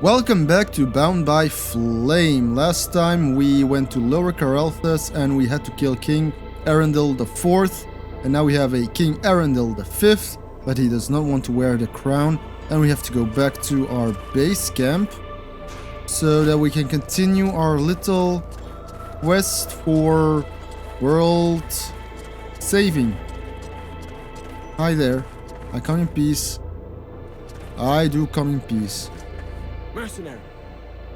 Welcome back to Bound by Flame. Last time we went to Lower Caraldthas and we had to kill King Arundel IV. And now we have a King Arundel V, but he does not want to wear the crown. And we have to go back to our base camp so that we can continue our little quest for world saving. Hi there. I come in peace. I do come in peace. Mercenary.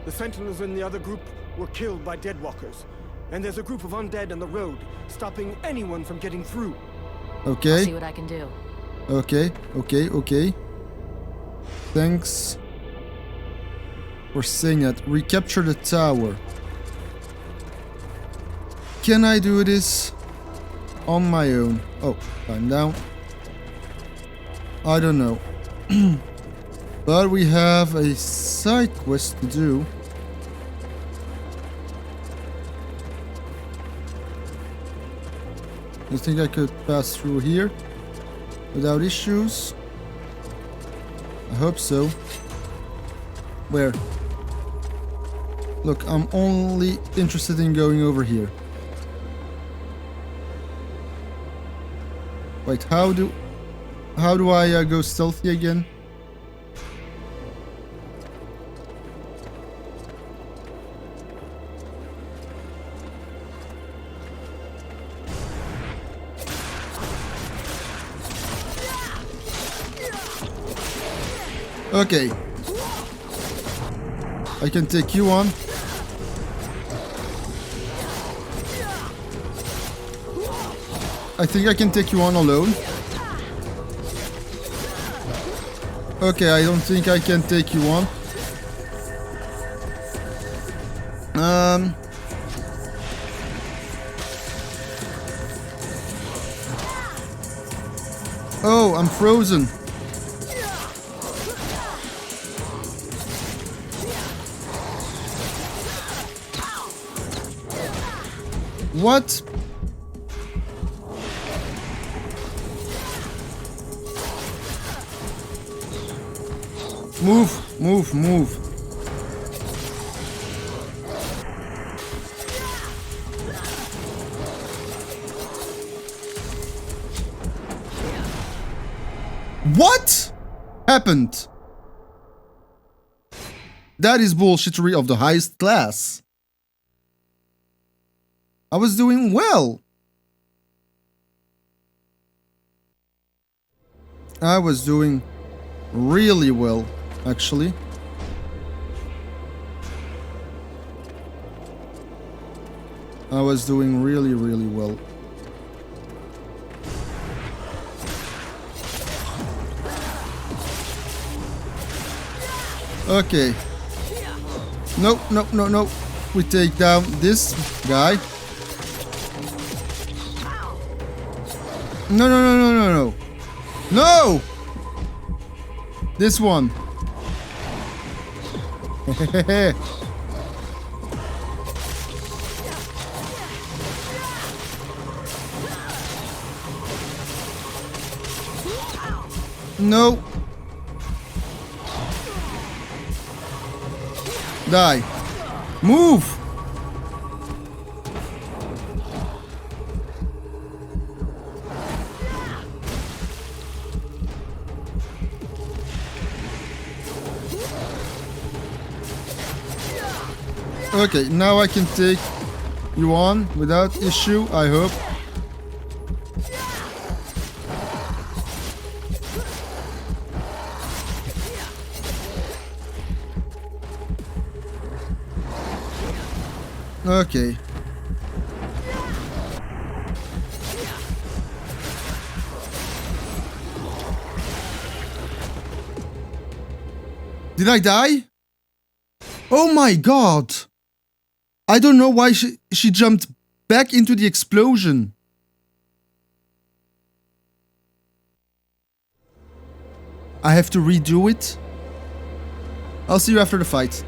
The Sentinels in the other group were killed by Deadwalkers. And there's a group of undead on the road, stopping anyone from getting through. Okay. I'll see what I can do. Okay. Thanks for saying that. Recapture the tower. Can I do this on my own? Oh, I'm down. I don't know. But we have a side quest to do. You think I could pass through here without issues? I hope so. Where? Look, I'm only interested in going over here. Wait, how do I go stealthy again? Okay. I can take you on. I think I can take you on alone. Okay, I don't think I can take you on. Oh, I'm frozen. What? Move. What happened? That is bullshittery of the highest class. I was doing well. I was doing really well, actually. I was doing really well. Okay. No. We take down this guy. No. No! This one. No. Die. Move! Okay, now I can take you on without issue, I hope. Okay. Did I die? Oh my god! I don't know why she jumped back into the explosion. I have to redo it. I'll see you after the fight.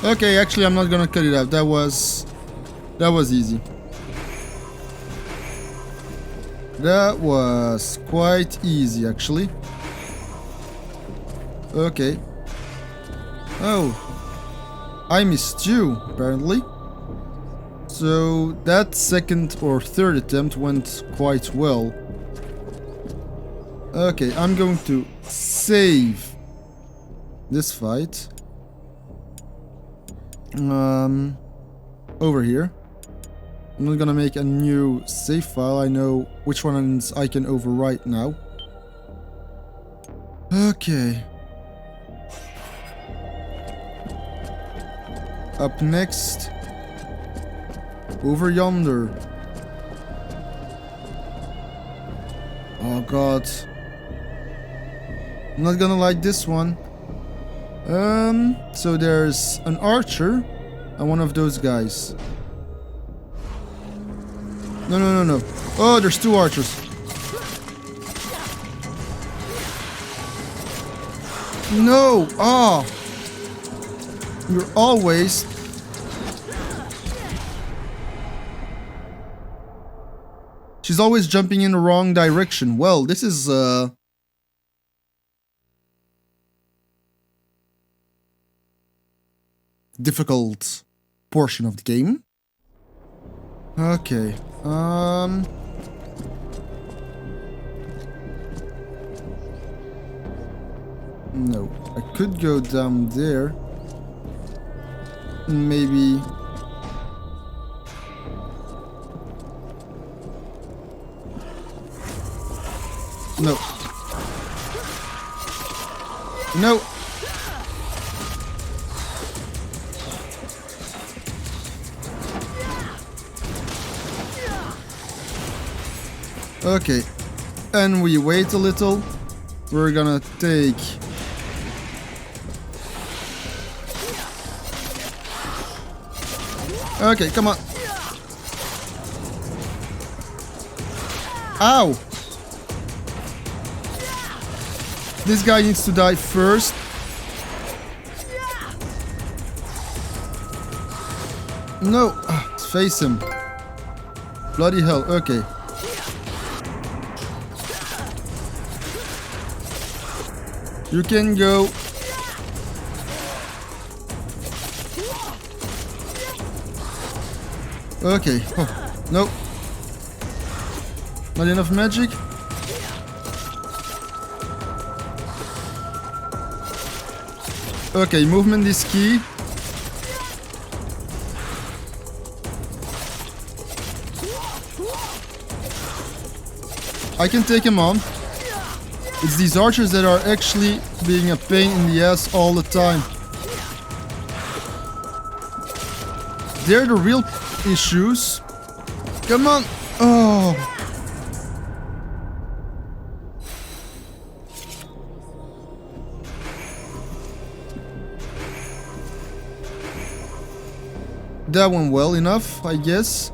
Okay, actually, I'm not gonna cut it out. That was easy. That was quite easy, actually. Okay. Oh. I missed you, apparently. So that second or third attempt went quite well. Okay, I'm going to save this fight. Over here. I'm not gonna make a new save file. I know which ones I can overwrite now. Okay. Up next. Over yonder. Oh god. I'm not gonna like this one. So there's an archer and one of those guys. No. Oh, there's two archers. No! Oh! You're always... She's always jumping in the wrong direction. Well, this is, difficult portion of the game. Okay. No. I could go down there. Maybe... No. No. Okay. And we wait a little. We're gonna take... Okay, come on. Ow! This guy needs to die first. No! Let's face him. Bloody hell, okay. You can go. Okay. Oh, no. Not enough magic. Okay, movement is key. I can take him on. It's these archers that are actually being a pain in the ass all the time. They're the real issues. Come on. Oh. That went well enough, I guess.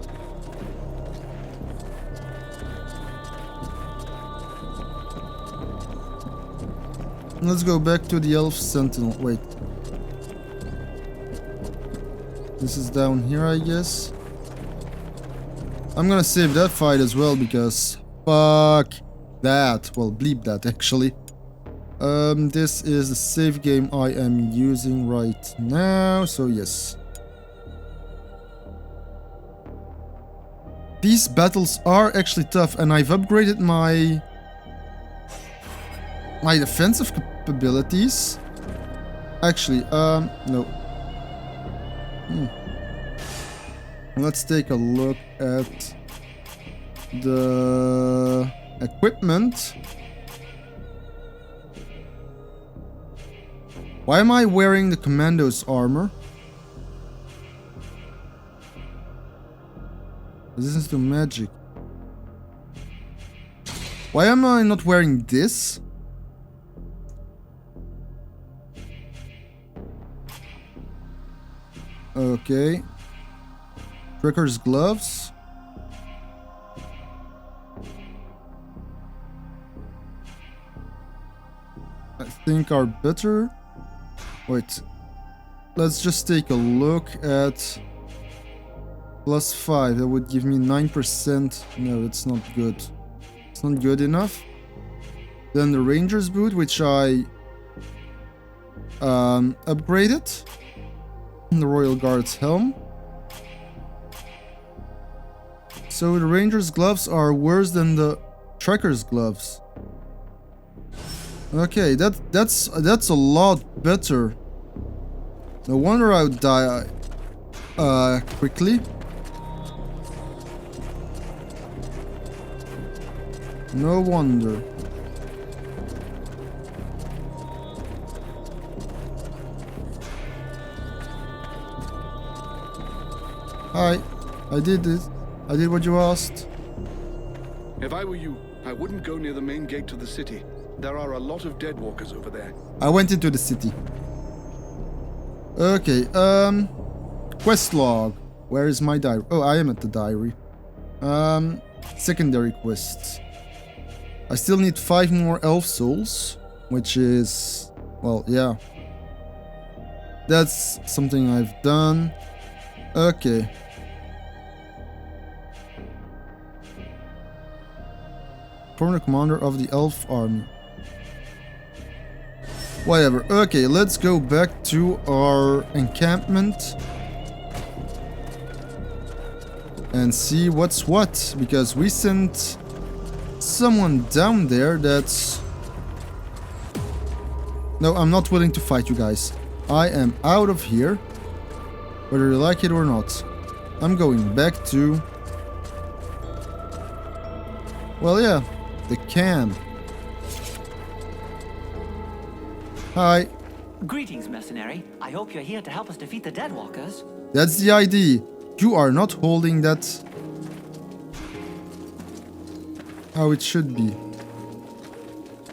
Let's go back to the Elf Sentinel. Wait. This is down here, I guess. I'm gonna save that fight as well because... Fuck that. Well, bleep that, actually. This is the save game I am using right now, so yes. These battles are actually tough, and I've upgraded my defensive capabilities. Actually, no. Let's take a look at the equipment. Why am I wearing the commando's armor? Resistance to magic. Why am I not wearing this? Okay. Tricker's gloves. I think are better. Wait. let's just take a look at +5. That would give me 9%. No, it's not good. It's not good enough. Then the Ranger's Boot, which I upgraded. The Royal Guard's Helm. So the Ranger's gloves are worse than the Trekker's gloves. Okay, that's a lot better. No wonder I would die quickly. No wonder. Hi, I did it. I did what you asked. If I were you, I wouldn't go near the main gate to the city. There are a lot of deadwalkers over there. I went into the city. Okay, quest log. Where is my diary? Oh, I am at the diary. Secondary quests. I still need 5 more elf souls, which is, well, yeah. That's something I've done. Okay. Former commander of the elf army. Whatever. Okay, let's go back to our encampment and see what's what, because we sent someone down there that's... No, I'm not willing to fight you guys. I am out of here, whether you like it or not. I'm going back to... Well, yeah, the camp. Hi. Greetings, mercenary. I hope you're here to help us defeat the Deadwalkers. That's the idea. You are not holding that how it should be.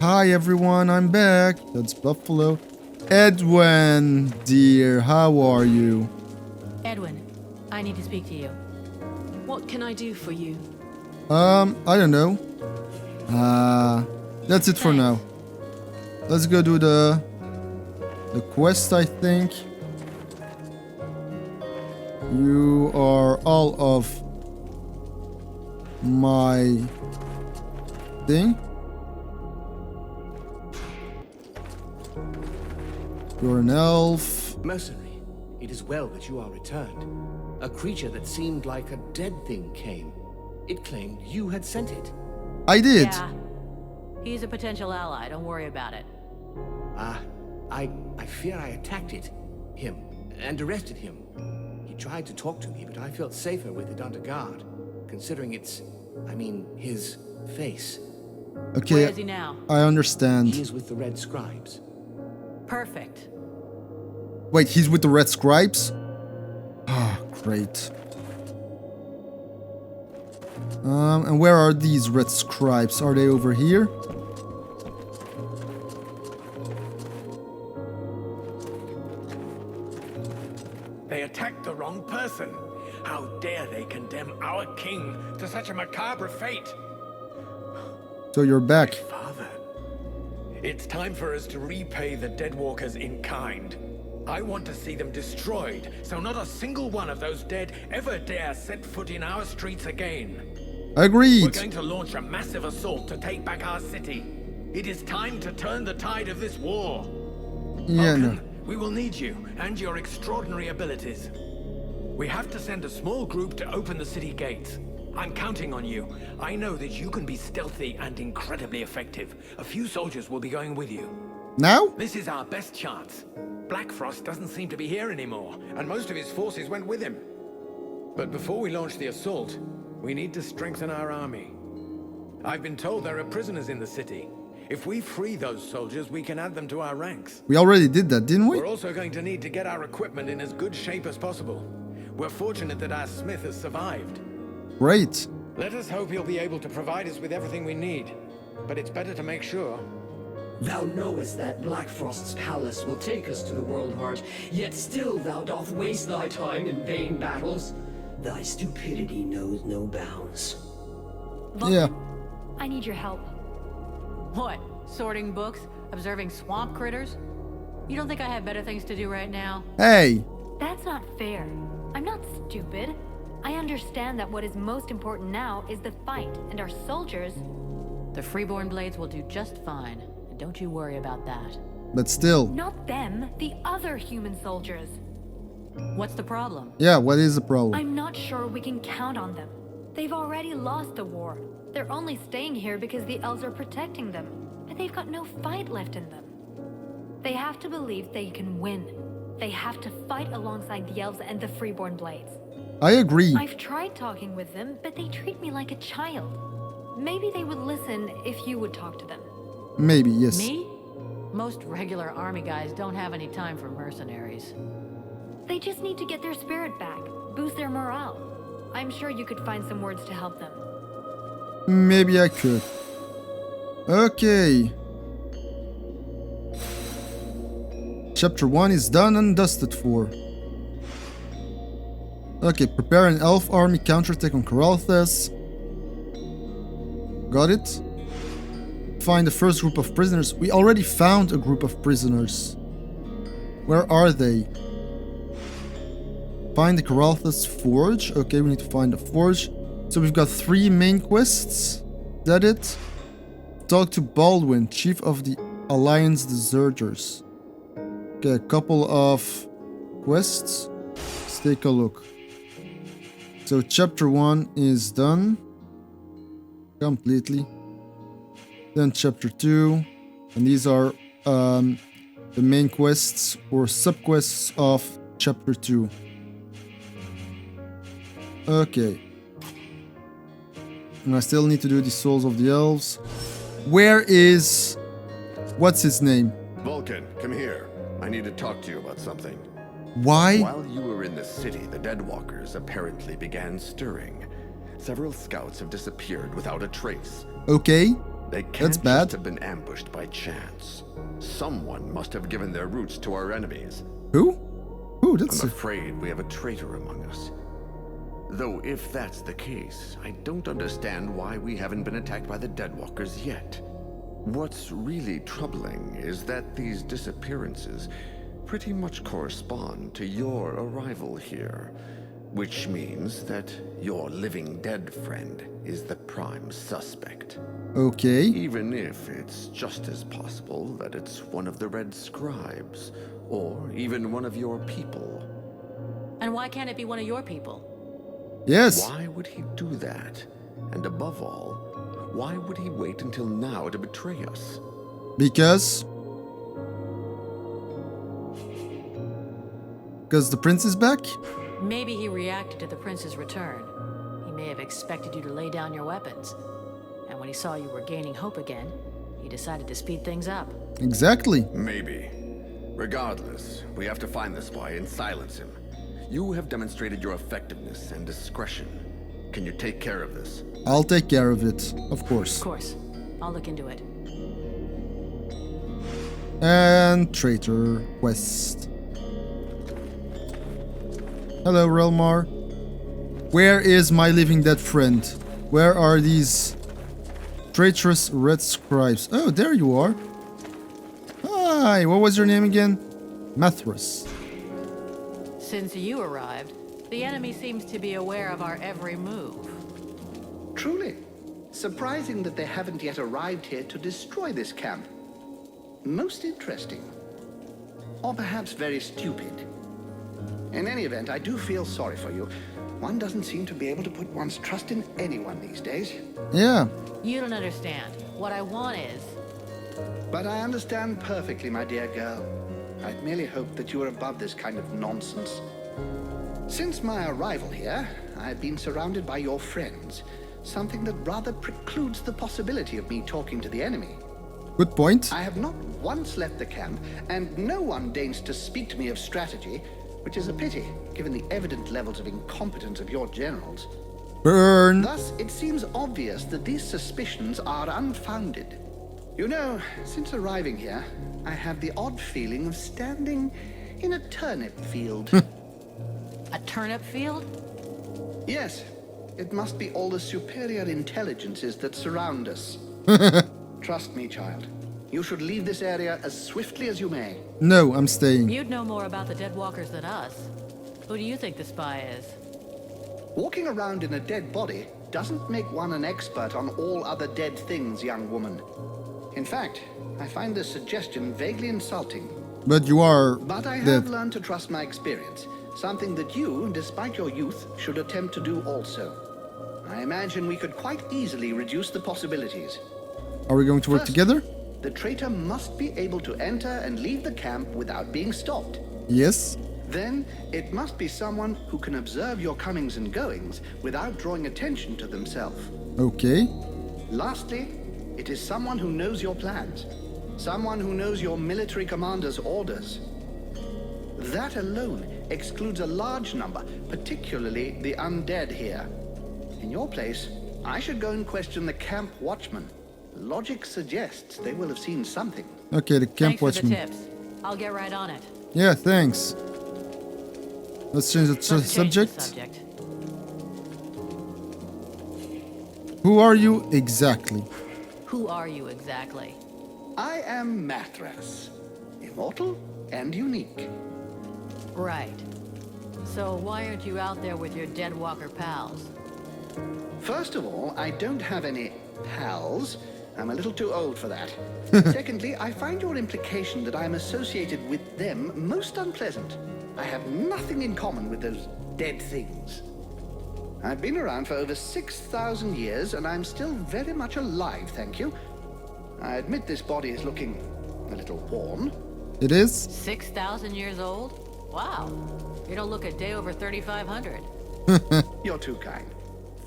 Hi everyone, I'm back. That's Buffalo. Edwin, dear, how are you? Edwin, I need to speak to you. What can I do for you? I don't know. That's it for now. Let's go do the quest, I think. You are all of my thing. You're an elf. Mercenary, it is well that you are returned. A creature that seemed like a dead thing came. It claimed you had sent it. I did. Yeah. He's a potential ally, don't worry about it. I fear I attacked him, and arrested him. He tried to talk to me, but I felt safer with it under guard, considering his face. Okay, Where is he now? I understand. He is with the Red Scribes. Perfect. Wait, he's with the Red Scribes? Ah, great. And where are these Red Scribes? Are they over here? They attacked the wrong person. How dare they condemn our king to such a macabre fate? So you're back. Father, it's time for us to repay the Deadwalkers in kind. I want to see them destroyed, so not a single one of those dead ever dare set foot in our streets again. Agreed. We're going to launch a massive assault to take back our city. It is time to turn the tide of this war. Yeah, Vulcan, no. we will need you and your extraordinary abilities. We have to send a small group to open the city gates. I'm counting on you. I know that you can be stealthy and incredibly effective. A few soldiers will be going with you. Now? This is our best chance. Blackfrost doesn't seem to be here anymore, and most of his forces went with him. But before we launch the assault, we need to strengthen our army. I've been told there are prisoners in the city. If we free those soldiers, we can add them to our ranks. We already did that, didn't we? We're also going to need to get our equipment in as good shape as possible. We're fortunate that our smith has survived. Great. Let us hope he'll be able to provide us with everything we need. But it's better to make sure. Thou knowest that Blackfrost's palace will take us to the World Heart, yet still thou doth waste thy time in vain battles. Thy stupidity knows no bounds. Vulcan, Yeah. I need your help. What? Sorting books? Observing swamp critters? You don't think I have better things to do right now? Hey! That's not fair. I'm not stupid. I understand that what is most important now is the fight, and our soldiers... The Freeborn Blades will do just fine. And don't you worry about that. But still. Not them, the other human soldiers. What's the problem? Yeah, what is the problem? I'm not sure we can count on them. They've already lost the war. They're only staying here because the elves are protecting them. But they've got no fight left in them. They have to believe they can win. They have to fight alongside the elves and the Freeborn Blades. I agree. I've tried talking with them, but they treat me like a child. Maybe they would listen if you would talk to them. Maybe, yes. Me? Most regular army guys don't have any time for mercenaries. They just need to get their spirit back, boost their morale. I'm sure you could find some words to help them. Maybe I could. Okay. Chapter 1 is done and dusted for. Okay, prepare an elf army counterattack on Caraldthas. Got it. Find the first group of prisoners. We already found a group of prisoners. Where are they? Find the Caraldthas forge. Okay, we need to find the forge. So we've got 3 main quests. Is that it? Talk to Baldwin, chief of the Alliance Deserters. Okay, a couple of quests. Let's take a look. So chapter 1 is done. Completely. Then chapter 2. And these are the main quests or sub-quests of chapter 2. Okay. And I still need to do the Souls of the Elves. Where is... What's his name? Vulcan, come here. I need to talk to you about something. Why? While you were in the city, the Deadwalkers apparently began stirring. Several scouts have disappeared without a trace. Okay. They can't That's bad. just have been ambushed by chance. Someone must have given their roots to our enemies. Who? Who? That's I'm afraid we have a traitor among us. Though if that's the case, I don't understand why we haven't been attacked by the Deadwalkers yet. What's really troubling is that these disappearances pretty much correspond to your arrival here, which means that your living dead friend is the prime suspect. Okay. Even if it's just as possible that it's one of the Red Scribes, or even one of your people. And why can't it be one of your people? Yes. Why would he do that? And above all, why would he wait until now to betray us? Because the prince is back? Maybe he reacted to the prince's return. He may have expected you to lay down your weapons. And when he saw you were gaining hope again, he decided to speed things up. Exactly. Maybe. Regardless, we have to find this spy and silence him. You have demonstrated your effectiveness and discretion. Can you take care of this? I'll take care of it, of course. Of course. I'll look into it. And Traitor quest. Hello, Relmar. Where is my living dead friend? Where are these traitorous red scribes? Oh, there you are. Hi, what was your name again? Mathras. Since you arrived, the enemy seems to be aware of our every move. Truly. Surprising that they haven't yet arrived here to destroy this camp. Most interesting. Or perhaps very stupid. In any event, I do feel sorry for you. One doesn't seem to be able to put one's trust in anyone these days. Yeah. You don't understand. What I want is... But I understand perfectly, my dear girl. I'd merely hoped that you were above this kind of nonsense. Since my arrival here, I've been surrounded by your friends, something that rather precludes the possibility of me talking to the enemy. Good point. I have not once left the camp, and no one deigns to speak to me of strategy, which is a pity, given the evident levels of incompetence of your generals. Burn. Thus, it seems obvious that these suspicions are unfounded. You know, since arriving here, I have the odd feeling of standing in a turnip field. A turnip field? Yes. It must be all the superior intelligences that surround us. Trust me, child. You should leave this area as swiftly as you may. No, I'm staying. You'd know more about the Deadwalkers than us. Who do you think the spy is? Walking around in a dead body doesn't make one an expert on all other dead things, young woman. In fact, I find this suggestion vaguely insulting. But you are But I dead. have learned to trust my experience, something that you, despite your youth, should attempt to do also. I imagine we could quite easily reduce the possibilities. Are we going to work First, together? The traitor must be able to enter and leave the camp without being stopped. Yes. Then, it must be someone who can observe your comings and goings without drawing attention to themselves. Okay. Lastly, it is someone who knows your plans. Someone who knows your military commander's orders. That alone excludes a large number, particularly the undead here. In your place, I should go and question the camp watchman. Logic suggests they will have seen something. Okay, the camp Thanks for the watchman. tips. I'll get right on it. Yeah, thanks. Let's change the Let's change the subject. subject. Who are you exactly? Who are you exactly? I am Mathras, immortal and unique. Right. So why aren't you out there with your Deadwalker pals? First of all, I don't have any pals. I'm a little too old for that. Secondly, I find your implication that I'm associated with them most unpleasant. I have nothing in common with those dead things. I've been around for over 6,000 years, and I'm still very much alive, thank you. I admit this body is looking a little worn. It is? 6,000 years old? Wow. You don't look a day over 3,500. You're too kind.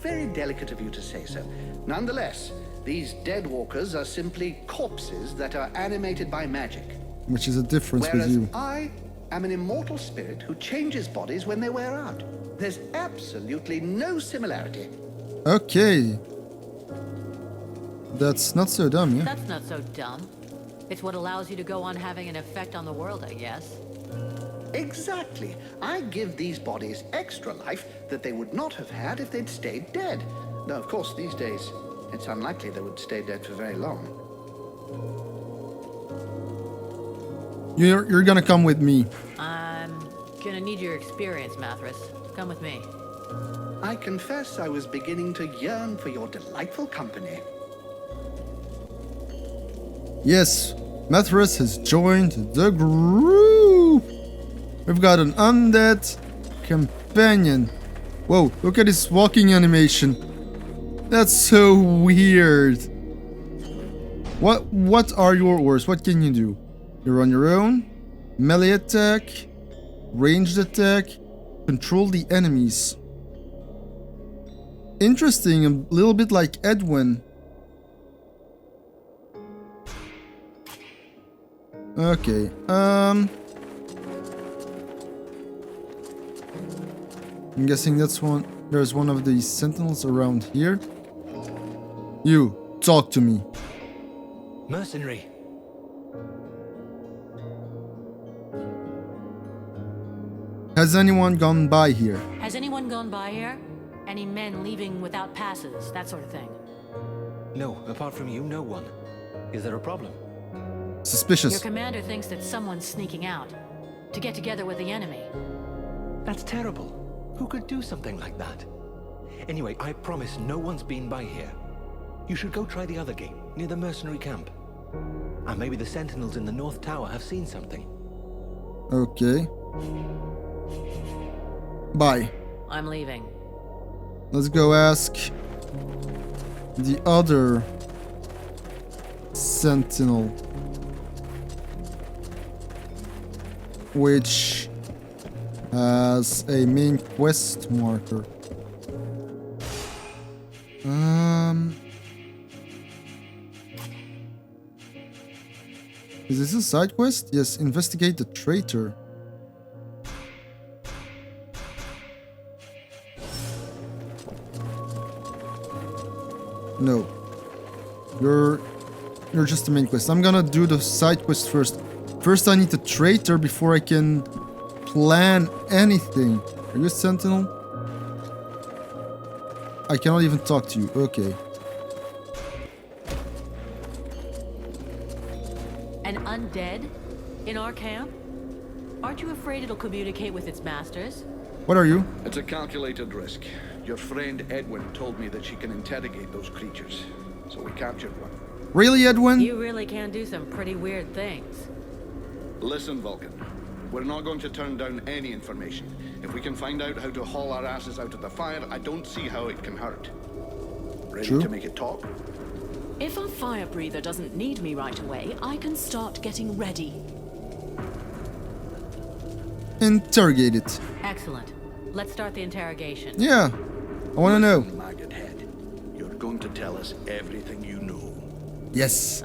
Very delicate of you to say so. Nonetheless, these deadwalkers are simply corpses that are animated by magic. Which is a difference with Whereas you. I am an immortal spirit who changes bodies when they wear out. There's absolutely no similarity. Okay. That's not so dumb, yeah? That's not so dumb. It's what allows you to go on having an effect on the world, I guess. Exactly. I give these bodies extra life that they would not have had if they'd stayed dead. Though, of course, these days, it's unlikely they would stay dead for very long. You're gonna come with me. I'm gonna need your experience, Mathras. Come with me. I confess I was beginning to yearn for your delightful company. Yes, Mathras has joined the group. We've got an undead companion. Whoa, look at his walking animation. That's so weird. What are your orders? What can you do? You're on your own. Melee attack, ranged attack, control the enemies. Interesting, a little bit like Edwin. Okay, I'm guessing that's one. There's one of these sentinels around here. You, talk to me. Mercenary. Has anyone gone by here? Has anyone gone by here? Any men leaving without passes, that sort of thing? No, apart from you, no one. Is there a problem? Suspicious. Your commander thinks that someone's sneaking out to get together with the enemy. That's terrible. Who could do something like that? Anyway, I promise no one's been by here. You should go try the other gate, near the mercenary camp. And maybe the sentinels in the North Tower have seen something. Okay. Bye. I'm leaving. Let's go ask the other sentinel, which has a main quest marker. Is this a side quest? Yes, investigate the traitor. No. You're just the main quest. I'm gonna do the side quest first. First I need the traitor before I can plan anything. Are you a sentinel? I cannot even talk to you. Okay. Dead? In our camp? Aren't you afraid it'll communicate with its masters? What are you? It's a calculated risk. Your friend Edwin told me that she can interrogate those creatures, so we captured one. Really, Edwin? You really can do some pretty weird things. Listen, Vulcan. We're not going to turn down any information. If we can find out how to haul our asses out of the fire, I don't see how it can hurt. Ready True. to make it talk? If our fire breather doesn't need me right away, I can start getting ready. Interrogate it. Excellent. Let's start the interrogation. Yeah. I want to know. Maggot head. You're going to tell us everything you know. Yes.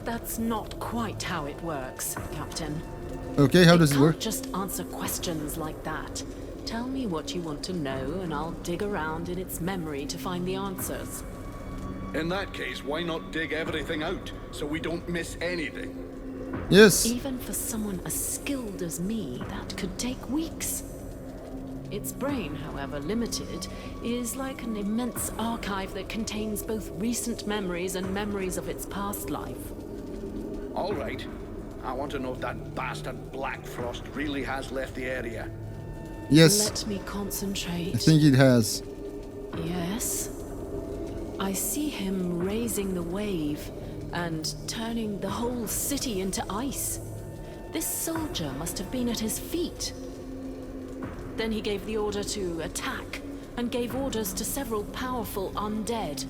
That's not quite how it works, Captain. Okay, how does it work? Can't just answer questions like that. Tell me what you want to know, and I'll dig around in its memory to find the answers. In that case, why not dig everything out, so we don't miss anything? Yes. Even for someone as skilled as me, that could take weeks. Its brain, however limited, is like an immense archive that contains both recent memories and memories of its past life. All right. I want to know if that bastard Black Frost really has left the area. Yes. Let me concentrate. I think it has. Yes. I see him raising the wave and turning the whole city into ice. This soldier must have been at his feet. Then he gave the order to attack and gave orders to several powerful undead.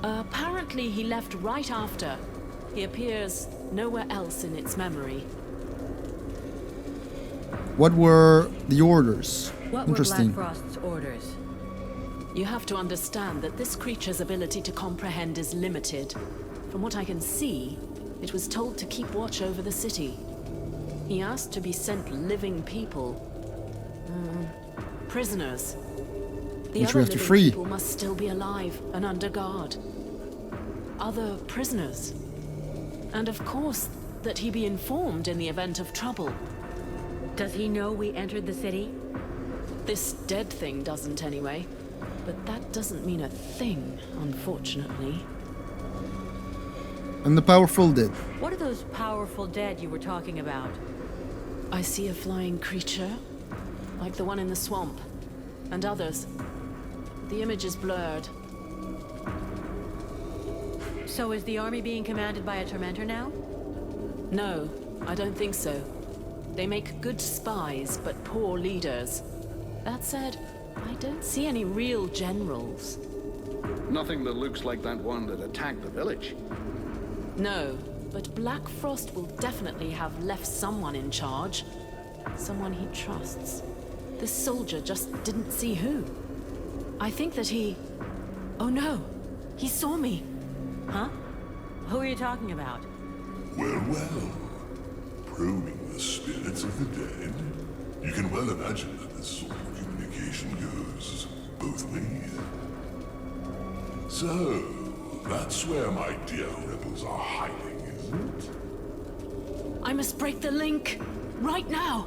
Apparently he left right after. He appears nowhere else in its memory. What were the orders? What Interesting. were Black Frost's orders? You have to understand that this creature's ability to comprehend is limited. From what I can see, it was told to keep watch over the city. He asked to be sent living people. Prisoners. The Which other we have to living free. people must still be alive and under guard. Other prisoners. And of course, that he be informed in the event of trouble. Does he know we entered the city? This dead thing doesn't anyway. But that doesn't mean a thing, unfortunately. And the powerful dead. What are those powerful dead you were talking about? I see a flying creature, like the one in the swamp, and others. The image is blurred. So is the army being commanded by a tormentor now? No, I don't think so. They make good spies, but poor leaders. That said, I don't see any real generals. Nothing that looks like that one that attacked the village. No, but Black Frost will definitely have left someone in charge. Someone he trusts. This soldier just didn't see who. I think that he... Oh no! He saw me! Huh? Who are you talking about? Well, well. Probing the spirits of the dead. You can well imagine that this sort of communication goes both ways. So, that's where my dear rebels are hiding, isn't it? I must break the link! Right now!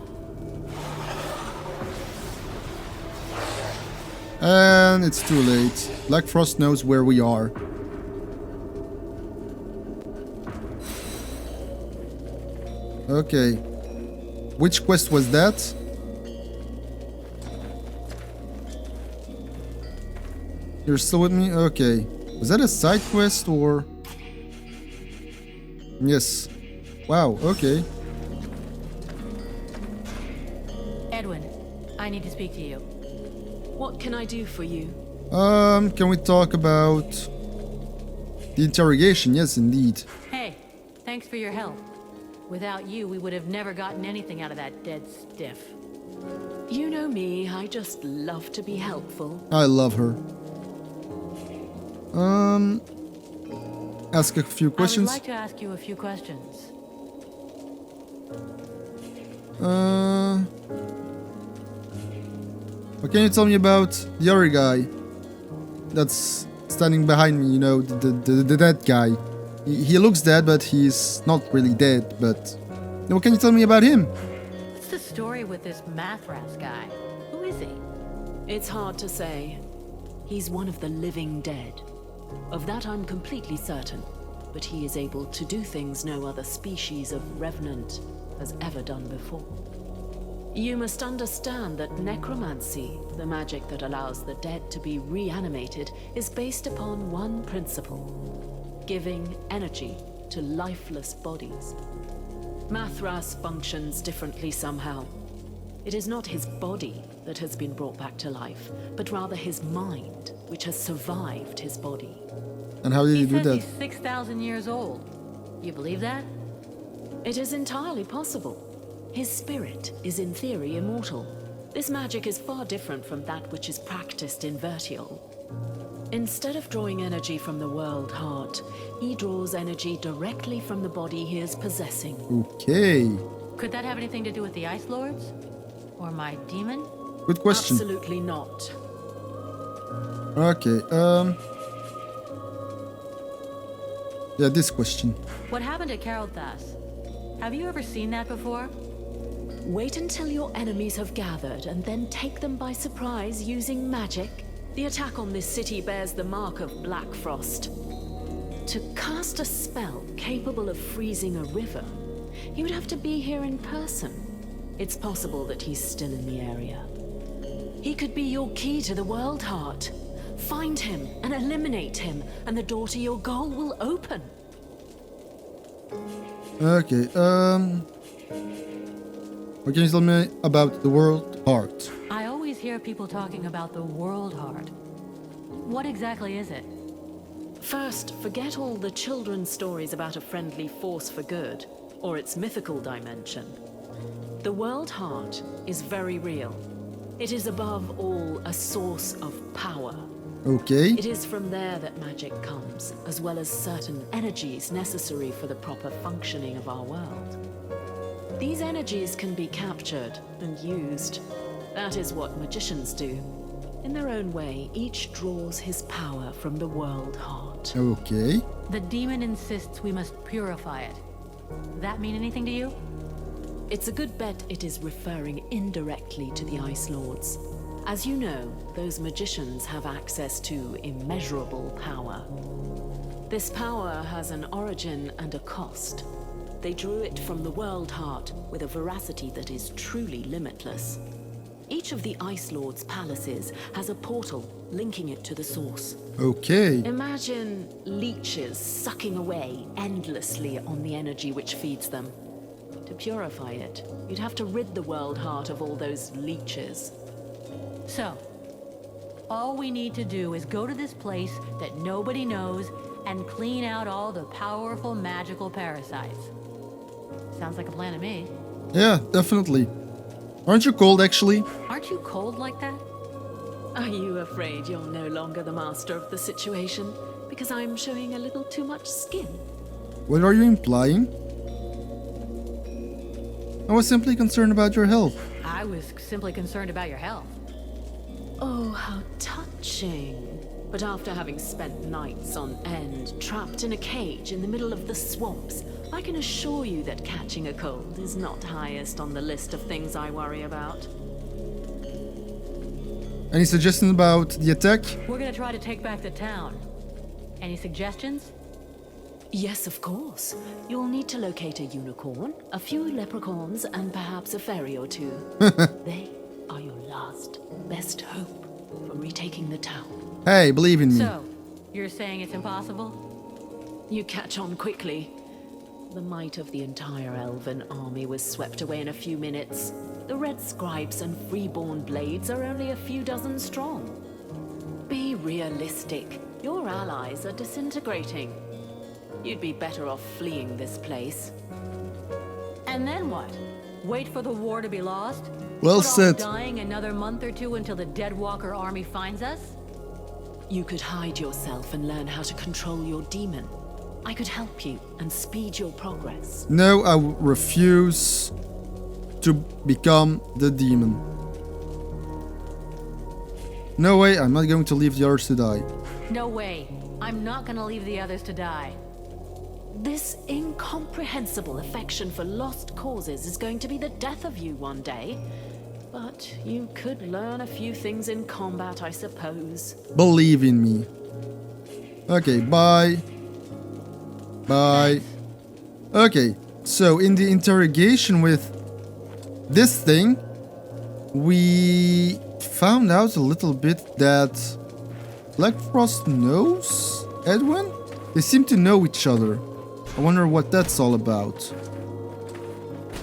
And it's too late. Black Frost knows where we are. Okay. Which quest was that? You're still with me? Okay. Was that a side quest or... Yes. Wow, okay. Edwin, I need to speak to you. What can I do for you? Can we talk about... the interrogation? Yes, indeed. Hey, thanks for your help. Without you, we would have never gotten anything out of that dead stiff. You know me, I just love to be helpful. I love her. Ask a few questions. I would like to ask you a few questions. What can you tell me about the other guy that's standing behind me, you know, the dead guy? He looks dead, but he's not really dead, but... What can you tell me about him? What's the story with this Mathras guy? Who is he? It's hard to say. He's one of the living dead. Of that I'm completely certain. but he is able to do things no other species of revenant has ever done before. You must understand that necromancy, the magic that allows the dead to be reanimated, is based upon one principle: giving energy to lifeless bodies. Mathras functions differently somehow. It is not his body that has been brought back to life, but rather his mind, which has survived his body. And how did you do that? He's 6,000 years old. You believe that? It is entirely possible. His spirit is in theory immortal. This magic is far different from that which is practiced in Vertiol. Instead of drawing energy from the world heart, he draws energy directly from the body he is possessing. Okay. Could that have anything to do with the Ice Lords? Or my demon? Good question. Absolutely not. Okay, yeah, this question. What happened at Caraldthas? Have you ever seen that before? Wait until your enemies have gathered and then take them by surprise using magic. The attack on this city bears the mark of Black Frost. To cast a spell capable of freezing a river, he would have to be here in person. It's possible that he's still in the area. He could be your key to the world heart. Find him and eliminate him, and the door to your goal will open. Okay, what can you tell me about the world heart? I always hear people talking about the world heart. What exactly is it? First, forget all the children's stories about a friendly force for good, or its mythical dimension. The world heart is very real. It is above all a source of power. Okay. It is from there that magic comes, as well as certain energies necessary for the proper functioning of our world. These energies can be captured and used. That is what magicians do. In their own way, each draws his power from the world heart. Okay. The demon insists we must purify it. That mean anything to you? It's a good bet it is referring indirectly to the Ice Lords. As you know, those magicians have access to immeasurable power. This power has an origin and a cost. They drew it from the world heart with a veracity that is truly limitless. Each of the Ice Lords' palaces has a portal linking it to the source. Okay. Imagine leeches sucking away endlessly on the energy which feeds them. To purify it, you'd have to rid the world heart of all those leeches. So, all we need to do is go to this place that nobody knows and clean out all the powerful magical parasites. Sounds like a plan to me. Yeah, definitely. Aren't you cold, actually? Aren't you cold like that? Are you afraid you're no longer the master of the situation? Because I'm showing a little too much skin? What are you implying? I was simply concerned about your health. I was simply concerned about your health. Oh, how touching. But after having spent nights on end, trapped in a cage in the middle of the swamps, I can assure you that catching a cold is not highest on the list of things I worry about. Any suggestions about the attack? We're gonna try to take back the town. Any suggestions? Yes, of course. You'll need to locate a unicorn, a few leprechauns, and perhaps a fairy or two. They are your last, best hope for retaking the town. Hey, believe in me. So, you're saying it's impossible? You catch on quickly. The might of the entire elven army was swept away in a few minutes. The red scribes and freeborn blades are only a few dozen strong. Be realistic. Your allies are disintegrating. You'd be better off fleeing this place. And then what? Wait for the war to be lost? Well Put off said. Dying another month or two until the Deadwalker army finds us? You could hide yourself and learn how to control your demon. I could help you and speed your progress. No, I refuse to become the demon. No way, I'm not going to leave the others to die. No way. I'm not gonna leave the others to die. This incomprehensible affection for lost causes is going to be the death of you one day. But you could learn a few things in combat, I suppose. Believe in me. Okay, bye. Bye. Okay, so in the interrogation with this thing, we found out a little bit that Black Frost knows Edwin? They seem to know each other. I wonder what that's all about.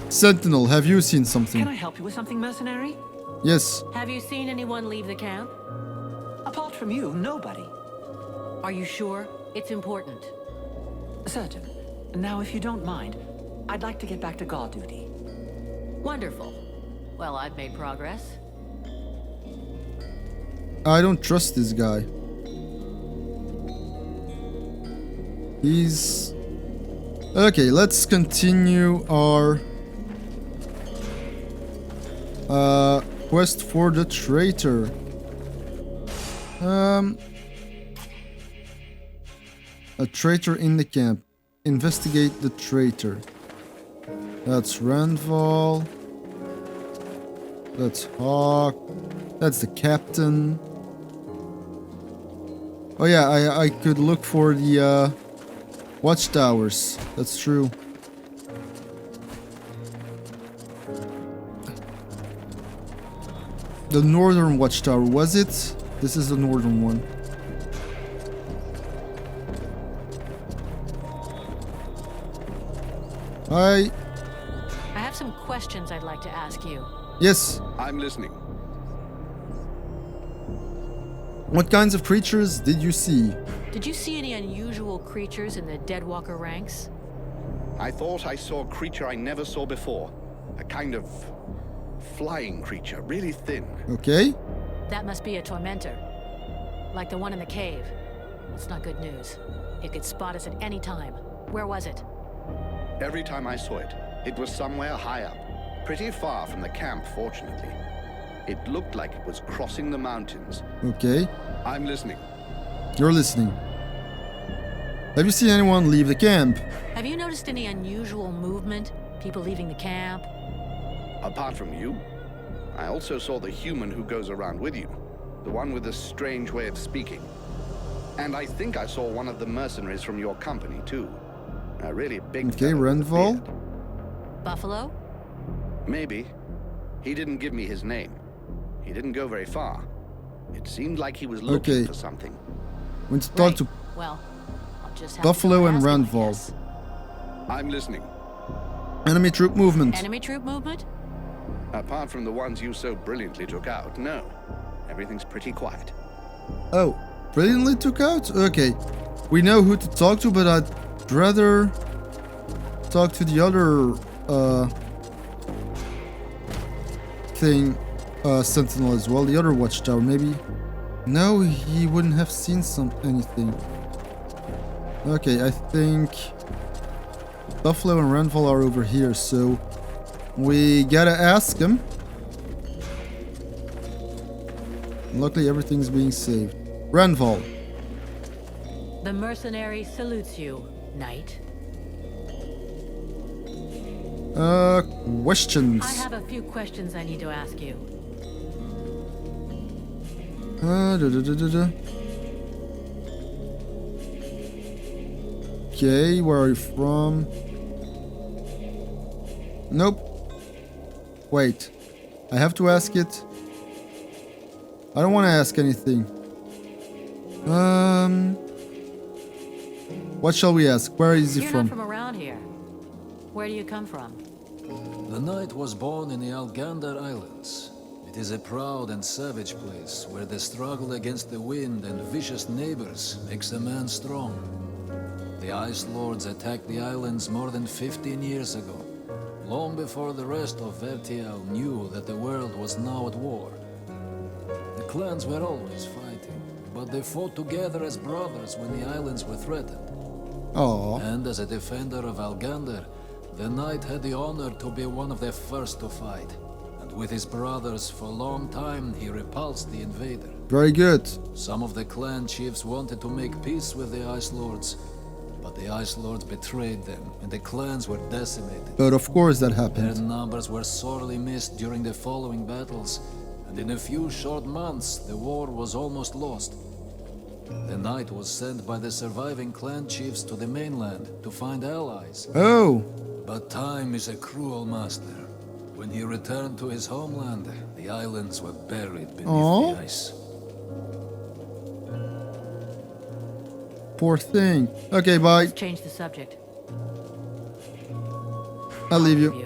Sentinel, have you seen something? Can I help you with something, mercenary? Yes. Have you seen anyone leave the camp? Apart from you, nobody. Are you sure? It's important. Certain. Now, if you don't mind, I'd like to get back to guard duty. Wonderful. Well, I've made progress. I don't trust this guy. He's... Okay, let's continue our quest for the traitor. A traitor in the camp. Investigate the traitor. That's Randval. That's Hawk. That's the captain. Oh yeah, I could look for the watchtowers. That's true. The northern watchtower, was it? This is the northern one. I have some questions I'd like to ask you. Yes. I'm listening. What kinds of creatures did you see? Did you see any unusual creatures in the Deadwalker ranks? I thought I saw a creature I never saw before. A kind of flying creature, really thin. Okay. That must be a tormentor. Like the one in the cave. That's not good news. It could spot us at any time. Where was it? Every time I saw it, it was somewhere high up. Pretty far from the camp, fortunately. It looked like it was crossing the mountains. Okay. I'm listening. You're listening. Have you seen anyone leave the camp? Have you noticed any unusual movement? People leaving the camp? Apart from you, I also saw the human who goes around with you. The one with the strange way of speaking. And I think I saw one of the mercenaries from your company, too. A really big Okay, Randval. Buffalo? Maybe. He didn't give me his name. He didn't go very far. It seemed like he was looking for something. Went to talk to well, I'll just have Buffalo and him, Randval. I'm listening. Enemy troop movement. Enemy troop movement? Apart from the ones you so brilliantly took out, no. Everything's pretty quiet. Oh, brilliantly took out? Okay. We know who to talk to, but I'd rather talk to the other sentinel as well, the other watchtower. Maybe. No, he wouldn't have seen anything. Okay, I think Buffalo and Randval are over here, so we gotta ask him. Luckily, everything's being saved. Randval. The mercenary salutes you, knight. Questions. I have a few questions I need to ask you. Okay, where are you from? Nope. Wait. I have to ask it. I don't want to ask anything. What shall we ask? Where is he You're from? not from around here. Where do you come from? The knight was born in the Algander Islands. It is a proud and savage place where the struggle against the wind and vicious neighbors makes a man strong. The Ice Lords attacked the islands more than 15 years ago, long before the rest of Vertial knew that the world was now at war. The clans were always fighting, but they fought together as brothers when the islands were threatened. Aww. And as a defender of Algander, the knight had the honor to be one of the first to fight. And with his brothers for a long time, he repulsed the invader. Very good. Some of the clan chiefs wanted to make peace with the Ice Lords, but the Ice Lords betrayed them, and the clans were decimated. But of course that Their happened. numbers were sorely missed during the following battles, and in a few short months, the war was almost lost. The knight was sent by the surviving clan chiefs to the mainland to find allies. Oh! But time is a cruel master. When he returned to his homeland, the islands were buried beneath Aww. the ice. Poor thing. Okay, bye. Let's change the subject. I'll leave you.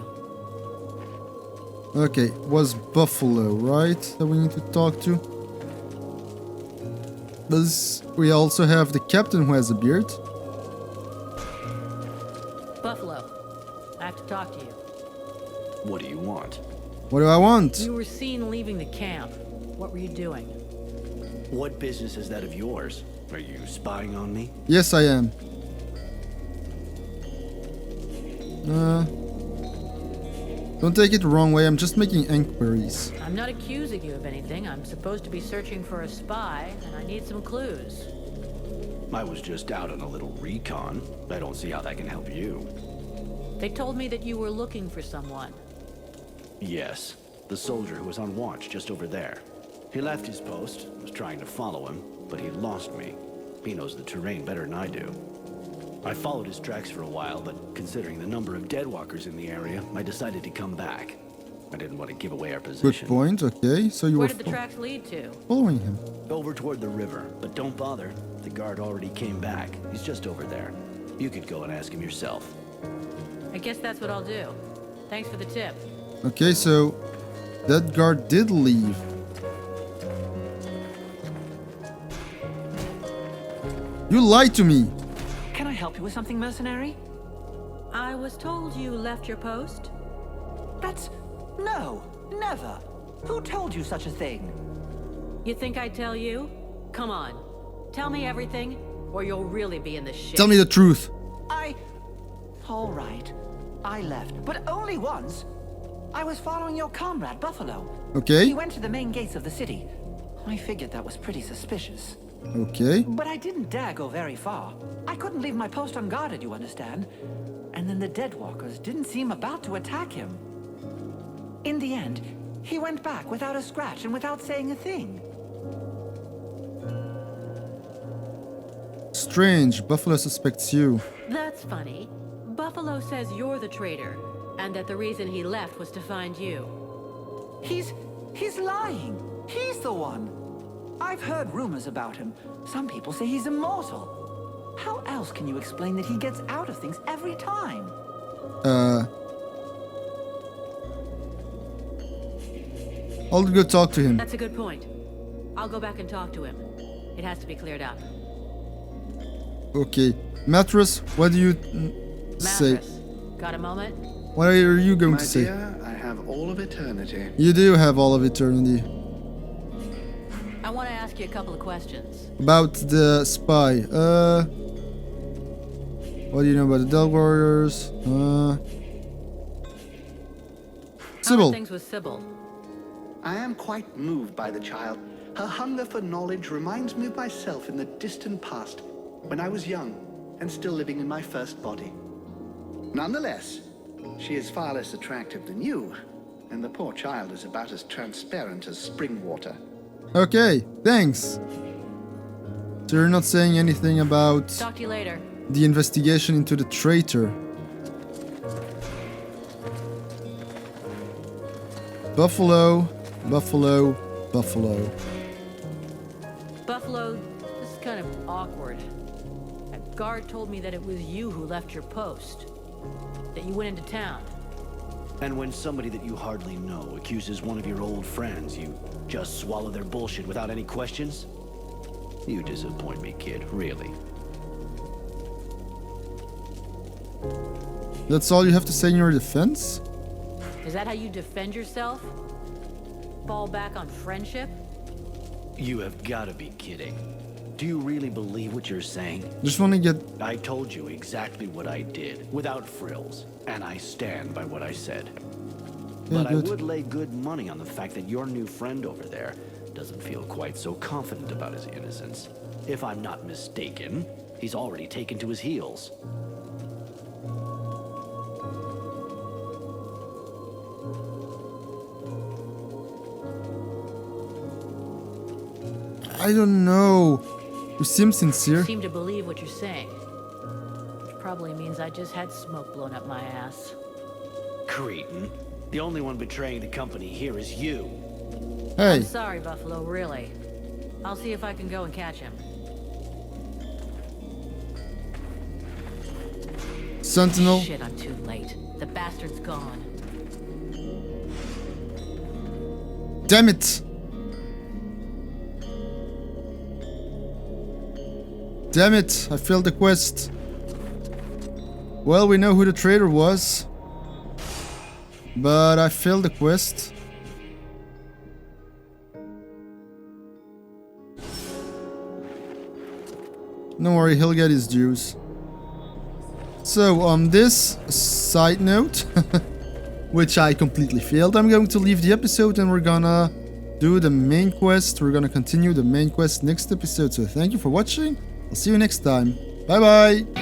Okay, was Buffalo, right? That we need to talk to. We also have the captain who has a beard. Buffalo, I have to talk to you. What do you want? What do I want? You were seen leaving the camp. What were you doing? What business is that of yours? Are you spying on me? Yes, I am. Don't take it the wrong way, I'm just making inquiries. I'm not accusing you of anything. I'm supposed to be searching for a spy, and I need some clues. I was just out on a little recon. I don't see how that can help you. They told me that you were looking for someone. Yes, the soldier who was on watch just over there. He left his post, was trying to follow him, but he lost me. He knows the terrain better than I do. I followed his tracks for a while, but considering the number of deadwalkers in the area, I decided to come back. I didn't want to give away our position. Good point, okay. So you Where were did the tracks lead to? following him. Over toward the river, but don't bother. The guard already came back. He's just over there. You could go and ask him yourself. I guess that's what I'll do. Thanks for the tip. Okay, so that guard did leave. You lied to me. Can I help you with something, mercenary? I was told you left your post. That's... no, never. Who told you such a thing? You think I'd tell you? Come on. Tell me everything, or you'll really be in the shit. Tell me the truth. All right. I left, but only once. I was following your comrade, Buffalo. Okay. He went to the main gates of the city. I figured that was pretty suspicious. Okay. But I didn't dare go very far. I couldn't leave my post unguarded, you understand? And then the Deadwalkers didn't seem about to attack him. In the end, he went back without a scratch and without saying a thing. Strange. Buffalo suspects you. That's funny. Buffalo says you're the traitor, and that the reason he left was to find you. He's lying. He's the one. I've heard rumors about him. Some people say he's immortal. How else can you explain that he gets out of things every time? I'll go talk to him. That's a good point. I'll go back and talk to him. It has to be cleared up. Okay. Mattress, what do you say? Mattress, got a moment? What are you going My to say? dear, I have all of eternity. You do have all of eternity. I want to ask you a couple of questions. About the spy. What do you know about the Del Warriors? How are Sybil. things with Sybil? I am quite moved by the child. Her hunger for knowledge reminds me of myself in the distant past, when I was young and still living in my first body. Nonetheless, she is far less attractive than you, and the poor child is about as transparent as spring water. Okay, thanks. So you're not saying anything about Talk to you later. the investigation into the traitor. Buffalo, Buffalo, Buffalo. Buffalo, this is kind of awkward. That guard told me that it was you who left your post. That you went into town. And when somebody that you hardly know accuses one of your old friends, you just swallow their bullshit without any questions? You disappoint me, kid, really. That's all you have to say in your defense? Is that how you defend yourself? Fall back on friendship? You have got to be kidding. Do you really believe what you're saying? Just want to get... I told you exactly what I did, without frills, and I stand by what I said. Yeah, But good. I would lay good money on the fact that your new friend over there doesn't feel quite so confident about his innocence. If I'm not mistaken, he's already taken to his heels. I don't know. You seem sincere. You seem to believe what you're saying. Which probably means I just had smoke blown up my ass. Cretin. The only one betraying the company here is you. Hey. I'm sorry, Buffalo, really. I'll see if I can go and catch him. Sentinel. Shit, I'm too late. The bastard's gone. Damn it. Damn it, I failed the quest. Well, we know who the traitor was. But I failed the quest. Don't worry, he'll get his dues. So, on this side note, which I completely failed, I'm going to leave the episode and we're gonna do the main quest. We're gonna continue the main quest next episode. So, thank you for watching. I'll see you next time. Bye bye!